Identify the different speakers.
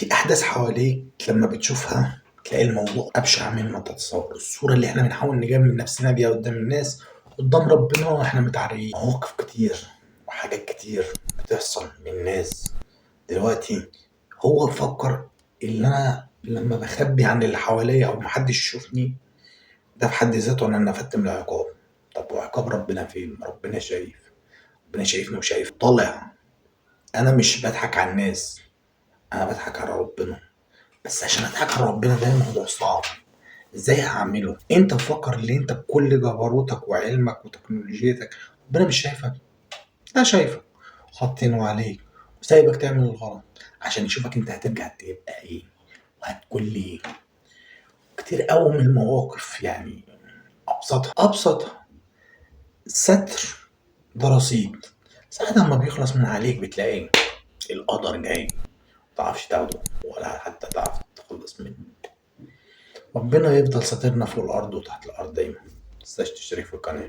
Speaker 1: في أحداث حواليك لما بتشوفها تلاقي الموضوع أبشع مما تتصور. الصورة اللي احنا بنحاول نجمل نفسنا بيها قدام الناس، قدام ربنا احنا متعريين. مواقف كتير وحاجات كتير بتحصل من الناس دلوقتي. هو فكر اللي أنا لما بخبي عن اللي حواليا أو محدش يشوفني، ده في حد ذاته أنا نفدت من العقاب. طب وعقاب ربنا فين؟ ربنا شايف، ربنا شايفني وشايف طالع. أنا مش بضحك على الناس، أنا بضحك على ربنا. بس عشان اضحك على ربنا ده الموضوع صعب. ازاي هعمله؟ انت فكر ان انت بكل جبروتك وعلمك وتكنولوجيتك ربنا مش شايفك؟ لا شايفك، حاطينه عليك وسايبك تعمل الغلط عشان يشوفك انت هترجع تبقى ايه وهتكون ليه. كتير قوي من المواقف يعني ابسطها ستر، ده رصيد. ساعتها لما بيخلص من عليك بتلاقي القدر جاي، متعرفش تاخده ولا حتى تعرف تخلص منه. ربنا يفضل ساترنا فوق الأرض وتحت الأرض دايما. متنساش تشترك في القناة.